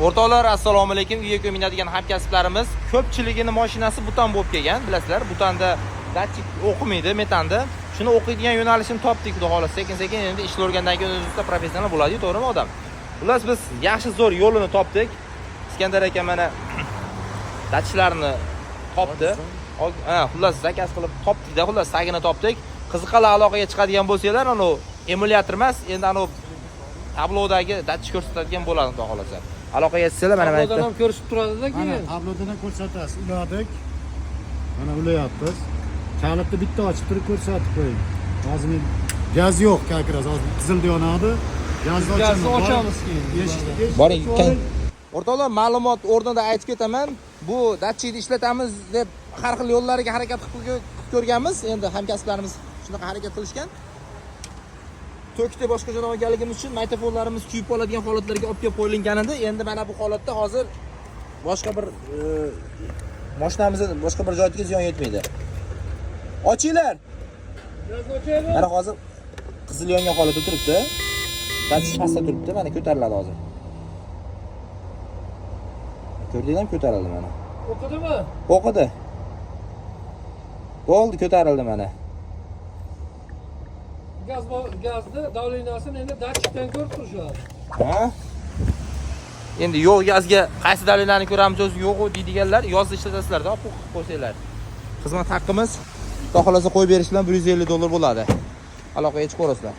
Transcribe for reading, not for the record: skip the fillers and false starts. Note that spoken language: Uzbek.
O'rtoqlar, assalomu alaykum. Uyga ko'minadigan hamkasblarimiz ko'pchiligini mashinasi butan bo'lib kelgan, bilasizlar. Butanda datchik o'qimaydi, metanda. Shuni o'qiydigan yo'nalishini topdik, xudo xolasa. Sekin-sekin endi ish o'rgandan keyin o'zimizda professional bo'ladi, to'g'rimi odam? Xullas biz yaxshi zo'r yo'lini topdik. Iskandar aka mana datchiklarni topdi. Xullas zakaz qilib topdik-da, xullas tagini topdik. Qiziqali aloqaga chiqadigan bo'lsanglar, ana emulyator emas, endi ana tablodagi datchik ko'rsatadigan bo'ladi, xudo xolasa. Aloqaga chiqsanglar mana bu yerda ham ko'rsatib turadi-da keyin. Tablodan ham ko'rsatasiz. Uladik. Mana ulayapmiz. Kalitni bitta ochib turib ko'rsatib qo'ying. Hozir gaz yo'q, kakras hozir qizil yonadi. Gazni ochamiz keyin. Boring. O'rtoqlar, ma'lumot o'rnida aytib ketaman. Bu datchikni ishlatamiz deb har xil yo'llariga harakat qilib ko'rganmiz. Endi hamkasblarimiz shunaqa harakat qilishgan. Tokda boshqa joydan olganligimiz uchun mikrofonlarimiz kuyib qoladigan holatlarga olib kelib qo'yilgan edi. Endi mana bu holatda hozir boshqa bir mashinamizni boshqa bir joyga ziyon yetmaydi. Ochinglar. Mana hozir qizil yongan holatda turibdi. Datchik pastda turibdi. Mana ko'tariladi hozir. Ko'rdingizmi? Ko'tarildi mana. O'qidimi? O'qidi. Bo'ldi, ko'tarildi mana. Gazni davleniyasini endi datchikdan ko'rib turishadi. Ha? Endi yo'q gazga qaysi dalillarni ko'ramiz, o'zi yo'q deydiganlar yozda ishlatasizlar-da, olib qo'ysanglar. Xizmat haqqimiz, xudo xolasa qo'yib berish bilan $150 bo'ladi. Aloqaga chiqib ko'rasizlar.